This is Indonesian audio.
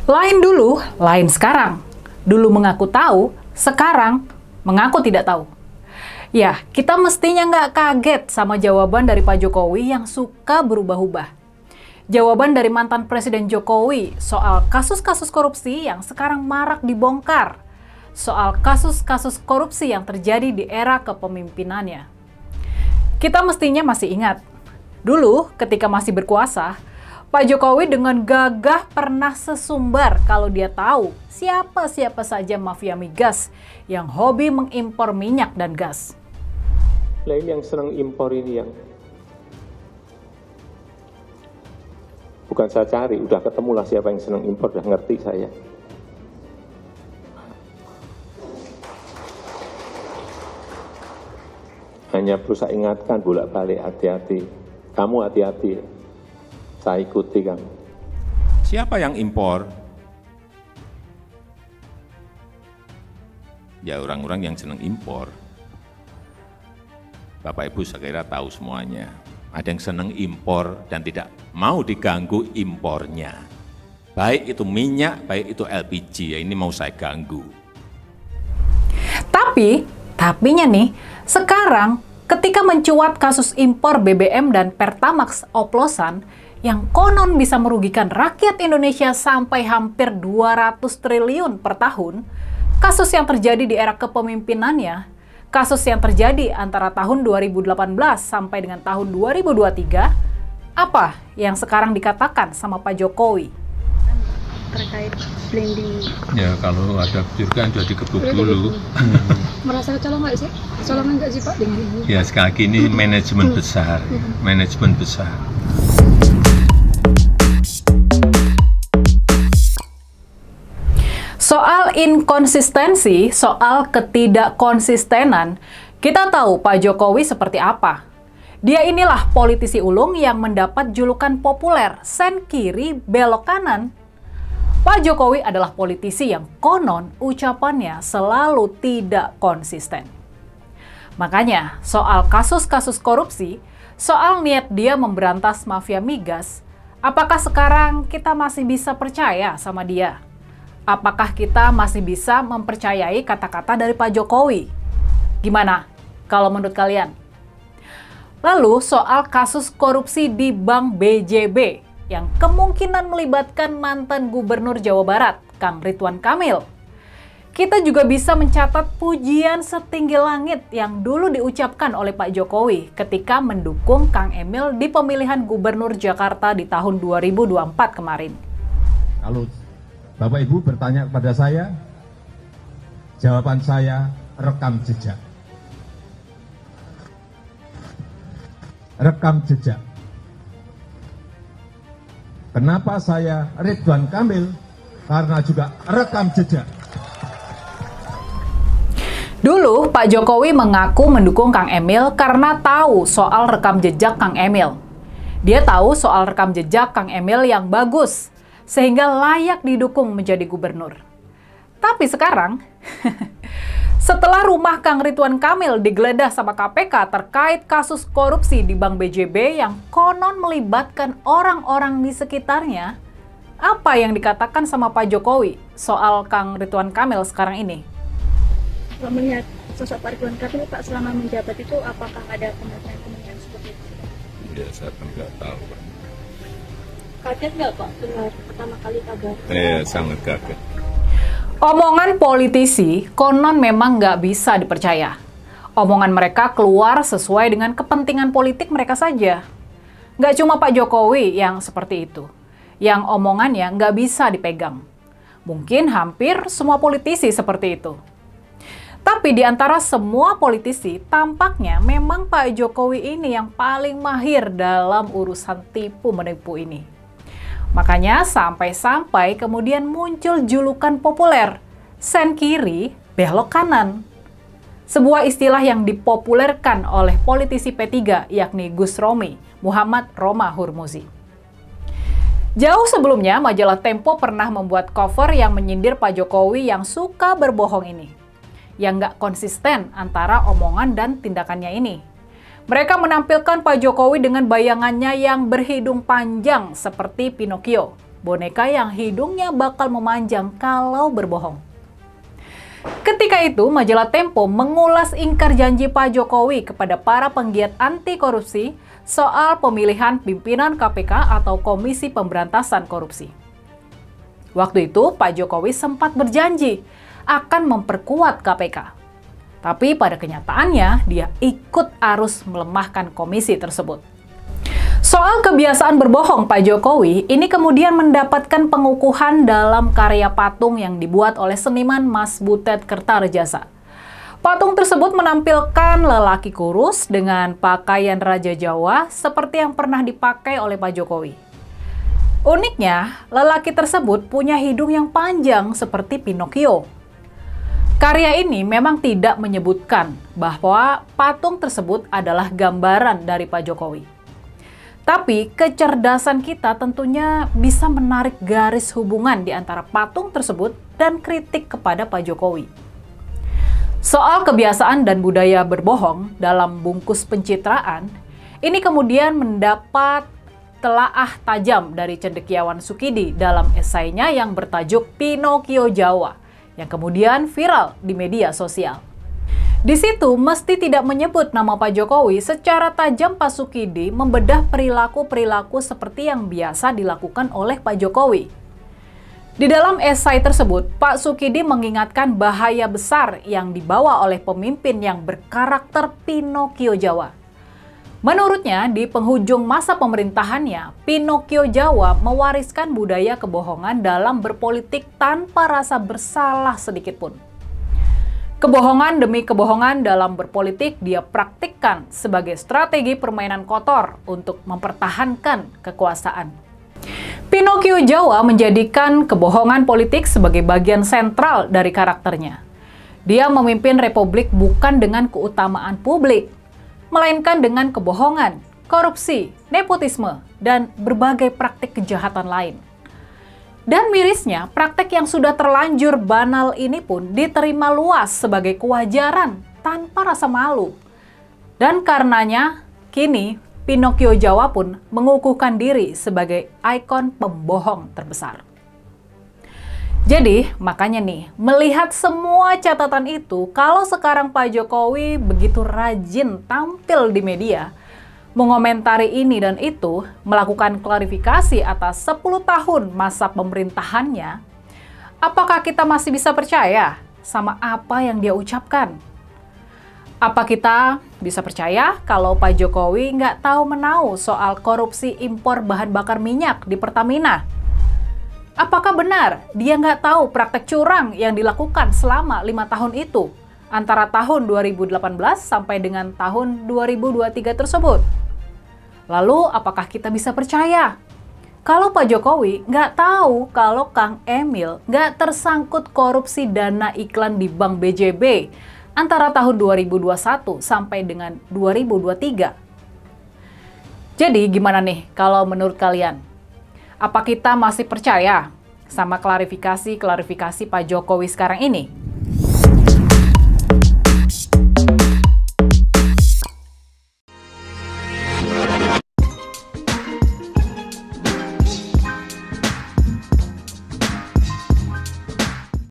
Lain dulu, lain sekarang. Dulu mengaku tahu, sekarang mengaku tidak tahu. Ya, kita mestinya nggak kaget sama jawaban dari Pak Jokowi yang suka berubah-ubah. Jawaban dari mantan Presiden Jokowi soal kasus-kasus korupsi yang sekarang marak dibongkar. Soal kasus-kasus korupsi yang terjadi di era kepemimpinannya. Kita mestinya masih ingat, dulu ketika masih berkuasa, Pak Jokowi dengan gagah pernah sesumbar kalau dia tahu siapa-siapa saja mafia migas yang hobi mengimpor minyak dan gas. Lah ini yang senang impor ini yang bukan saya cari, udah ketemu lah siapa yang senang impor, udah ngerti saya. Hanya perlu saya ingatkan bolak-balik, hati-hati. Kamu hati-hati, saya ikuti kamu. Siapa yang impor? Ya orang-orang yang senang impor. Bapak Ibu saya kira tahu semuanya. Ada yang senang impor dan tidak mau diganggu impornya. Baik itu minyak, baik itu LPG, ya ini mau saya ganggu. Tapinya nih, sekarang ketika mencuat kasus impor BBM dan Pertamax oplosan yang konon bisa merugikan rakyat Indonesia sampai hampir 200 triliun per tahun, kasus yang terjadi di era kepemimpinannya, kasus yang terjadi antara tahun 2018 sampai dengan tahun 2023, apa yang sekarang dikatakan sama Pak Jokowi? Terkait blending. Ya kalau ada kejurukan sudah dikebuk dulu. Merasa kecolongan nggak sih? Kecolongan nggak sih Pak dengan ini? Ya sekali lagi ini manajemen besar, manajemen besar. Soal inkonsistensi, soal ketidakkonsistenan, kita tahu Pak Jokowi seperti apa. Dia inilah politisi ulung yang mendapat julukan populer, sen kiri belok kanan. Pak Jokowi adalah politisi yang konon ucapannya selalu tidak konsisten. Makanya, soal kasus-kasus korupsi, soal niat dia memberantas mafia migas, apakah sekarang kita masih bisa percaya sama dia? Apakah kita masih bisa mempercayai kata-kata dari Pak Jokowi? Gimana kalau menurut kalian? Lalu soal kasus korupsi di Bank BJB yang kemungkinan melibatkan mantan Gubernur Jawa Barat, Kang Ridwan Kamil. Kita juga bisa mencatat pujian setinggi langit yang dulu diucapkan oleh Pak Jokowi ketika mendukung Kang Emil di pemilihan Gubernur Jakarta di tahun 2024 kemarin. Kalau Bapak Ibu bertanya kepada saya, jawaban saya rekam jejak. Rekam jejak. Kenapa saya Ridwan Kamil? Karena juga rekam jejak. Dulu Pak Jokowi mengaku mendukung Kang Emil karena tahu soal rekam jejak Kang Emil. Dia tahu soal rekam jejak Kang Emil yang bagus, sehingga layak didukung menjadi gubernur. Tapi sekarang, setelah rumah Kang Ridwan Kamil digeledah sama KPK terkait kasus korupsi di Bank BJB yang konon melibatkan orang-orang di sekitarnya, apa yang dikatakan sama Pak Jokowi soal Kang Ridwan Kamil sekarang ini? Kalau melihat sosok Pak Ridwan Kamil, Pak, selama menjabat itu apakah ada kemungkinan seperti itu? Ya saya kan nggak tahu. Kaget nggak Pak dengar pertama kali kabar? Sangat kaget. Omongan politisi konon memang nggak bisa dipercaya. Omongan mereka keluar sesuai dengan kepentingan politik mereka saja. Nggak cuma Pak Jokowi yang seperti itu, yang omongannya nggak bisa dipegang. Mungkin hampir semua politisi seperti itu. Tapi di antara semua politisi, tampaknya memang Pak Jokowi ini yang paling mahir dalam urusan tipu-menipu ini. Makanya sampai-sampai kemudian muncul julukan populer, sen kiri, belok kanan. Sebuah istilah yang dipopulerkan oleh politisi P3 yakni Gus Romi, Muhammad Roma Hurmuzi. Jauh sebelumnya, majalah Tempo pernah membuat cover yang menyindir Pak Jokowi yang suka berbohong ini. Yang nggak konsisten antara omongan dan tindakannya ini. Mereka menampilkan Pak Jokowi dengan bayangannya yang berhidung panjang seperti Pinocchio. boneka yang hidungnya bakal memanjang kalau berbohong. Ketika itu, majalah Tempo mengulas ingkar janji Pak Jokowi kepada para penggiat anti korupsi soal pemilihan pimpinan KPK atau Komisi Pemberantasan Korupsi. Waktu itu, Pak Jokowi sempat berjanji akan memperkuat KPK. Tapi pada kenyataannya, dia ikut arus melemahkan komisi tersebut. Soal kebiasaan berbohong Pak Jokowi, ini kemudian mendapatkan pengukuhan dalam karya patung yang dibuat oleh seniman Mas Butet Kertarejasa. Patung tersebut menampilkan lelaki kurus dengan pakaian Raja Jawa seperti yang pernah dipakai oleh Pak Jokowi. Uniknya, lelaki tersebut punya hidung yang panjang seperti Pinocchio. Karya ini memang tidak menyebutkan bahwa patung tersebut adalah gambaran dari Pak Jokowi. Tapi kecerdasan kita tentunya bisa menarik garis hubungan di antara patung tersebut dan kritik kepada Pak Jokowi. Soal kebiasaan dan budaya berbohong dalam bungkus pencitraan, ini kemudian mendapat telaah tajam dari cendekiawan Sukidi dalam esainya yang bertajuk Pinocchio Jawa, yang kemudian viral di media sosial. Di situ mesti tidak menyebut nama Pak Jokowi, secara tajam Pak Sukidi membedah perilaku-perilaku seperti yang biasa dilakukan oleh Pak Jokowi. Di dalam esai tersebut, Pak Sukidi mengingatkan bahaya besar yang dibawa oleh pemimpin yang berkarakter Pinocchio Jawa. Menurutnya, di penghujung masa pemerintahannya, Pinocchio Jawa mewariskan budaya kebohongan dalam berpolitik tanpa rasa bersalah sedikitpun. Kebohongan demi kebohongan dalam berpolitik dia praktikkan sebagai strategi permainan kotor untuk mempertahankan kekuasaan. Pinocchio Jawa menjadikan kebohongan politik sebagai bagian sentral dari karakternya. Dia memimpin republik bukan dengan keutamaan publik, melainkan dengan kebohongan, korupsi, nepotisme, dan berbagai praktik kejahatan lain. Dan mirisnya, praktek yang sudah terlanjur banal ini pun diterima luas sebagai kewajaran tanpa rasa malu. Dan karenanya, kini Pinocchio Jawa pun mengukuhkan diri sebagai ikon pembohong terbesar. Jadi, makanya nih, melihat semua catatan itu, kalau sekarang Pak Jokowi begitu rajin tampil di media, mengomentari ini dan itu, melakukan klarifikasi atas 10 tahun masa pemerintahannya, apakah kita masih bisa percaya sama apa yang dia ucapkan? Apa kita bisa percaya kalau Pak Jokowi nggak tahu menau soal korupsi impor bahan bakar minyak di Pertamina? Apakah benar dia nggak tahu praktek curang yang dilakukan selama 5 tahun itu, antara tahun 2018 sampai dengan tahun 2023 tersebut? Lalu apakah kita bisa percaya kalau Pak Jokowi nggak tahu kalau Kang Emil nggak tersangkut korupsi dana iklan di Bank BJB antara tahun 2021 sampai dengan 2023? Jadi gimana nih kalau menurut kalian? Apa kita masih percaya sama klarifikasi Pak Jokowi sekarang ini?